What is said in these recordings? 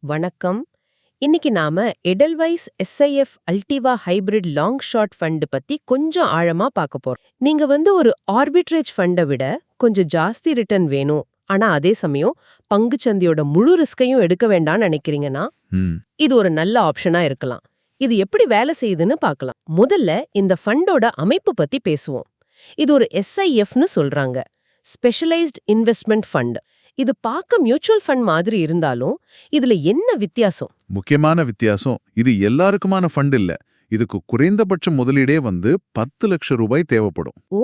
வணக்கம். இன்னைக்கு நாம Edelweiss SIF Altiva hybrid long short fund பத்தி கொஞ்சம் ஆழமா பார்க்க போறோம். நீங்க ஒரு ஆர்பிட்ரேஜ் ஃபண்டை விட கொஞ்சம் ஜாஸ்தி ரிட்டர்ன் வேணும், ஆனா அதே சமயம் பங்குச்சந்தையோட முழு ரிஸ்கையும் எடுக்க வேண்டாம்னு நினைக்கிறீங்கன்னா இது ஒரு நல்ல ஆப்ஷனா இருக்கலாம். இது எப்படி வேலை செய்யுதுன்னு பார்க்கலாம். முதல்ல இந்த ஃபண்டோட அமைப்பு பத்தி பேசுவோம். இது ஒரு எஸ்ஐஎஃப்னு சொல்றாங்க, ஸ்பெஷலைஸ்ட் இன்வெஸ்ட்மெண்ட் ஃபண்ட். இது பார்க்க மியூச்சுவல் ஃபண்ட் மாதிரி இருந்தாலும் இதுல என்ன வித்தியாசம்? முக்கியமான வித்தியாசம், இது எல்லாருக்குமான ஃபண்ட் இல்ல. இதுக்கு குறைந்தபட்ச முதலீடே 10 லட்சம் ரூபாய் தேவைப்படும். ஓ,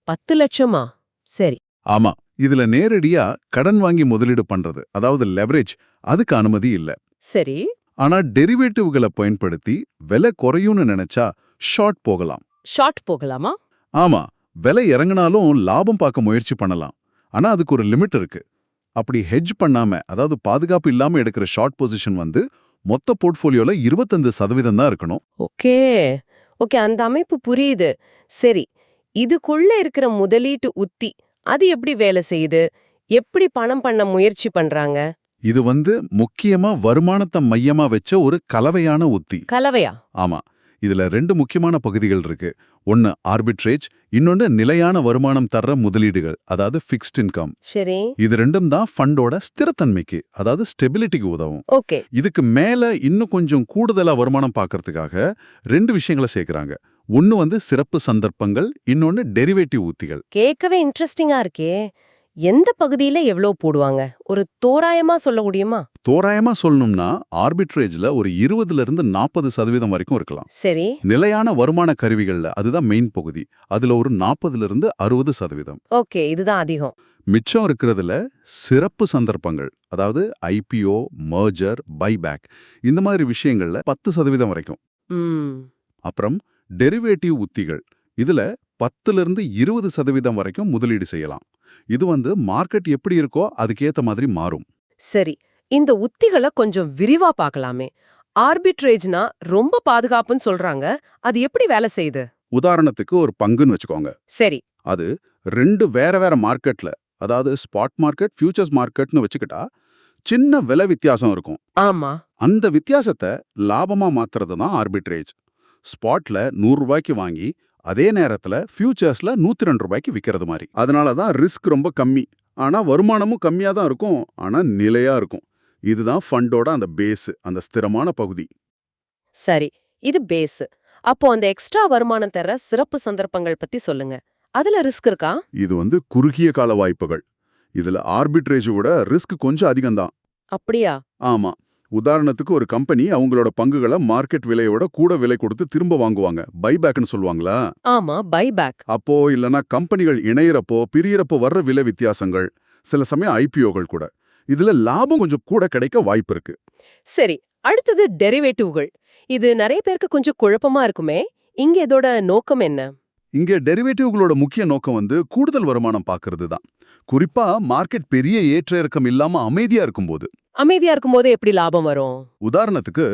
10 லட்சமா? சரி. ஆமா, இதுல நேரடியா கடன் வாங்கி முதலீடு பண்றது, அதாவது லெவரேஜ், அதுக்கு அனுமதி இல்ல. சரி. ஆனா டெரிவேட்டிவ்களை பயன்படுத்தி விலை குறையும்னு நினைச்சா ஷார்ட் போகலாம். ஷார்ட் போகலாமா? ஆமா, விலை இறங்கினாலும் லாபம் பார்க்க முயற்சி பண்ணலாம். ஆனா அதுக்கு ஒரு லிமிட் இருக்கு. அப்படி ஹெட்ஜ் பண்ணாம, அதாவது பாதுகாப்பு இல்லாம எடுக்கிற ஷார்ட் பொசிஷன் மொத்த போர்ட்ஃபோலியோல 25% தான் இருக்கணும். ஓகே ஓகே, அந்த அமைப்பு புரியுது. சரி, இதுக்குள்ள இருக்கிற முதலீட்டு உத்தி அது எப்படி வேலை செய்யுது? எப்படி பணம் பண்ண முயற்சி பண்றாங்க? இது முக்கியமா வருமானத்தை மையமா வச்ச ஒரு கலவையான உத்தி. கலவையா? ஆமா, இதுல 2 முக்கியமான பகுதிகள் இருக்கு. ஒன்னு ஆர்பிட்ரேஜ், இன்னொன்னு நிலையான வருமானம் தர்ற முதலீடுகள், அதாவது ஃபிக்ஸ்ட் இன்கம். சரி. இது ரெண்டும் தான் ஃபண்டோட ஸ்திரத்தன்மைக்கு, அதாவது ஸ்டெபிலிட்டிக்கு உதவும். ஓகே. இதுக்கு மேல இன்னும் கொஞ்சம் கூடுதலா வருமானம் பார்க்கறதுக்காக 2 விஷயங்களை சேர்க்கறாங்க. ஒன்னு சிறப்பு சந்தர்ப்பங்கள், இன்னொன்னு டெரிவேட்டிவ் உத்திகள். கேட்கவே இன்ட்ரெஸ்டிங்கா இருக்கே. எந்த பகுதியில எவ்வளவு போடுவாங்க? ஒரு தோராயமா சொல்ல முடியுமா? தோராயமா சொல்லணும்னா ஆர்பிட்ரேஜ்ல ஒரு 20% வரைக்கும் இருக்கலாம். சரி. நிலையான வருமான கருவிகள்ல அதுதான் மெயின் பகுதி. அதுல ஒரு 40% ஓகே, இதுதான் அதிகம். மிச்சம் இருக்கிறதுல சிறப்பு சந்தர்ப்பங்கள், அதாவது ஐபிஓ, மர்ஜர், பைபேக், இந்த மாதிரி விஷயங்கள்ல 10% வரைக்கும். அப்புறம் டெரிவேட்டிவ் உத்திகள், இதுல 10-20% வரைக்கும் முதலீடு செய்யலாம். இது மார்க்கெட் எப்படி இருக்கோ அதுக்கேத்த மாதிரி மாறும். சரி, இந்த உத்திகளை கொஞ்சம் விரிவா பார்க்கலாமே. ஆர்பிட்ரேஜ்னா ரொம்ப பாதுகாப்புன்னு சொல்றாங்க, அது எப்படி வேலை செய்யுது? உதாரணத்துக்கு ஒரு பங்குன்னு வச்சுக்கோங்க. சரி. அது 2 வேற வேற மார்க்கெட்ல, அதாவது ஸ்பாட் மார்க்கெட், ஃபியூச்சர்ஸ் மார்க்கெட்னு வச்சுக்கிட்டா சின்ன விலை வித்தியாசம் இருக்கும். ஆமா. அந்த வித்தியாசத்தை லாபமா மாத்துறது தான் ஆர்பிட்ரேஜ். ஸ்பாட்ல 100 ரூபாய்க்கு வாங்கி அதே நேரத்துல ஃபியூச்சர்ஸ்ல 102 ரூபாய்க்கு விக்கிறது மாதிரி. அதனால தான் ரிஸ்க் ரொம்ப கம்மி, ஆனா வருமானமும் கம்மியா தான் இருக்கும், ஆனா நிலையா இருக்கும். இதுதான் ஃபண்டோட அந்த பேஸ், அந்த ஸ்திரமான பகுதி. சரி, இது பேஸ். அப்போ அந்த எக்ஸ்ட்ரா வருமானம் தர சிறப்பு சந்தர்ப்பங்கள் பத்தி சொல்லுங்க. அதுல ரிஸ்க் இருக்கா? இது குறுகிய கால வாய்ப்புகள். இதுல ஆர்பிட்ரேஜோட ரிஸ்க் கொஞ்சம் அதிகம்தான். அப்படியா? ஆமா, உதாரணத்துக்கு ஒரு கம்பெனி அவங்களோட பங்குகளை மார்க்கெட் விலையோட கூட விலை கொடுத்து திரும்ப வாங்குவாங்க. பைபேக்னு சொல்லுவாங்களா? ஆமா, பைபேக். அப்போ இல்லனா கம்பெனிகள் இணையறப்போ பிரியறப்போ வர்ற விலை வித்தியாசங்கள், சில சமயம் ஐபிஓகள் கூட. இதுல லாபம் கொஞ்சம் கூட கிடைக்க வாய்ப்பு இருக்கு. சரி, அடுத்தது டெரிவேட்டிவ்கள். இது நிறைய பேருக்கு கொஞ்சம் குழப்பமா இருக்குமே. இங்க இதோட நோக்கம் என்ன? இங்க டெரிவேட்டிவ்களோட முக்கிய நோக்கம் கூடுதல் வருமானம் பார்க்கறது தான். குறிப்பா மார்க்கெட் பெரிய ஏற்ற இறக்கம் இல்லாம அமைதியா இருக்கும்போது. அமைதியா இருக்கும்போது எப்படி லாபம் வரும்? உதாரணத்துக்கு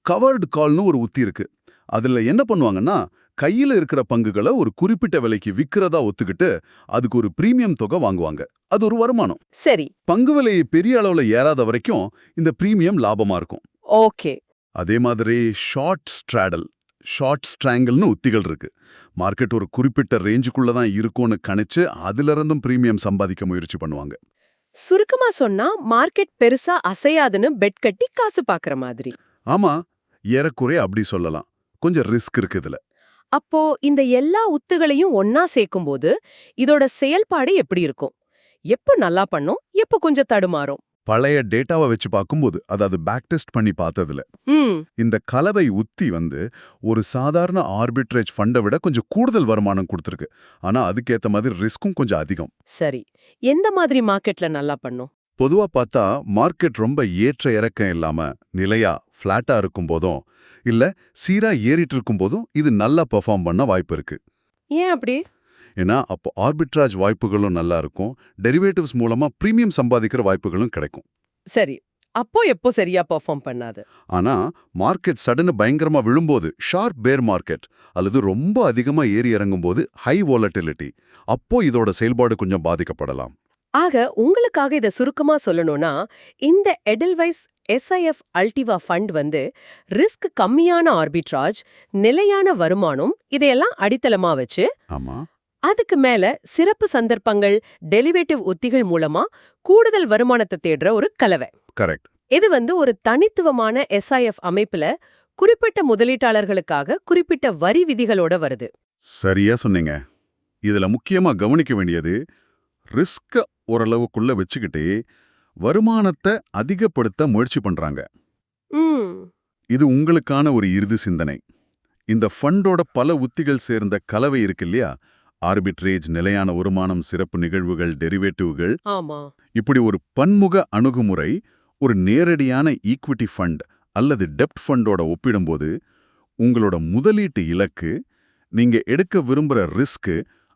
கவர்டு கால்னு ஒரு உத்தி இருக்கு. அதுல என்ன பண்ணுவாங்கன்னா, கையில இருக்கிற பங்குகளை ஒரு குறிப்பிட்ட விலைக்கு விக்கிறதா ஒத்துக்கிட்டு அதுக்கு ஒரு பிரீமியம் தொகை வாங்குவாங்க. அது ஒரு வருமானம். சரி. பங்கு விலை பெரிய அளவுல ஏறாத வரைக்கும் இந்த பிரீமியம் லாபமா இருக்கும். ஓகே. அதே மாதிரி ஷார்ட் ஸ்ட்ராடல், ஷார்ட் ஸ்ட்ராங்கிள்னு உத்திகள் இருக்கு. மார்க்கெட் ஒரு குறிப்பிட்ட ரேஞ்சுக்குள்ள தான் இருக்கும்னு கணிச்சு அதுல இருந்தும் பிரீமியம் சம்பாதிக்க முயற்சி பண்ணுவாங்க. சுருக்கமா சொன்னா மார்க்கெட் பெருசா அசையாதுன்னு பெட் கட்டி காசு பாக்குற மாதிரி. ஆமா, ஏறக்குறைய அப்படி சொல்லலாம். கொஞ்சம் ரிஸ்க் இருக்கு இதுல. அப்போ இந்த எல்லா உத்துகளையும் ஒன்னா சேர்க்கும்போது இதோட செயல்பாடு எப்படி இருக்கும்? எப்போ நல்லா பண்ணும், எப்போ கொஞ்சம் தடுமாறும்? பழைய டேட்டாவை வச்சு பார்க்கும்போது, அதாவது பேக் டெஸ்ட் பண்ணி பார்த்ததுல, இந்த கலவை உத்தி ஒரு சாதாரண ஆர்பிட்ரேஜ் ஃபண்டை விட கொஞ்சம் கூடுதல் வருமானம் கொடுத்துருக்கு. ஆனா அதுக்கேத்த மாதிரி ரிஸ்க்கும் கொஞ்சம் அதிகம். சரி, எந்த மாதிரி மார்க்கெட்ல நல்லா பண்ணும்? பொதுவா பார்த்தா மார்க்கெட் ரொம்ப ஏற்ற இறக்கம் இல்லாம நிலையா ஃபிளாட்டா இருக்கும் போதும், இல்ல சீரா ஏறிட்டு இருக்கும் போதும் இது நல்லா பெர்ஃபார்ம் பண்ண வாய்ப்பு இருக்கு. ஏன் அப்படி? ஏன்னா அப்போ ஆர்பிட்ராஜ் வாய்ப்புகளும் நல்லா இருக்கும், டெரிவேட்டிவ்ஸ் மூலமா பிரீமியம் சம்பாதிக்கிற வாய்ப்புகளும் கிடைக்கும். சரி, அப்போ எப்போ சரியா பெர்ஃபார்ம் பண்ணாது? ஆனா மார்க்கெட் சடனு பயங்கரமா விழும்போது, ஷார்ப் பேர் மார்க்கெட், அல்லது ரொம்ப அதிகமா ஏறி இறங்கும் போது ஹை வாலட்டிலிட்டி, அப்போ இதோட செயல்பாடு கொஞ்சம் பாதிக்கப்படலாம். ஆக உங்களுக்காக இதை சுருக்கமா சொல்லணும்னா, இந்த எடல்வைஸ் SIF அல்டிவா ஃபண்ட் வந்து ரிஸ்க் கம்மியான ஆர்பிட்ராஜ், நிலையான வருமானம் இதையெல்லாம் அடித்தளமா வச்சு ஆமா, அதுக்கு மேல சிறப்பு சந்தர்ப்பங்கள், டெரிவேட்டிவ் உத்திகள் மூலமா கூடுதல் வருமானத்தை தேடுற ஒரு கலவை. கரெக்ட். இது வந்து ஒரு தனித்துவமான SIF அமைப்புல குறிப்பிட்ட முதலீட்டாளர்களுக்காக குறிப்பிட்ட வரி விதிகளோட வருது. சரியா சொன்னீங்க. இதுல முக்கியமா கவனிக்க வேண்டியது, ரிஸ்க ஓரளவுக்குள்ள வச்சுக்கிட்டே வருமானத்தை அதிகப்படுத்த முயற்சி பண்றாங்க. ம், இது உங்களுக்கான ஒரு இறுதி சிந்தனை. இந்த ஃபண்டோட பல உத்திகள் சேர்ந்த கலவை இருக்கு இல்லையா? ஆர்பிட்ரேஜ், நிலையான வருமானம், சிறப்பு நிகழ்வுகள், டெரிவேட்டிவ்கள், ஆமா. இப்படி ஒரு பன்முக அணுகுமுறை ஒரு நேரடியான ஈக்விட்டி ஃபண்ட் அல்லது டெப்ட் ஃபண்டோட ஒப்பிடும்போது உங்களோட முதலீட்டு இலக்கு, நீங்க எடுக்க விரும்புற ரிஸ்க்,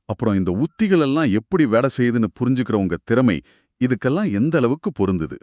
அப்புறம் இந்த உத்திகள் எல்லாம் எப்படி வேலை செய்யுதுன்னு புரிஞ்சுக்கிற உங்க திறமை, இதுக்கெல்லாம் எந்த அளவுக்கு பொருந்துது?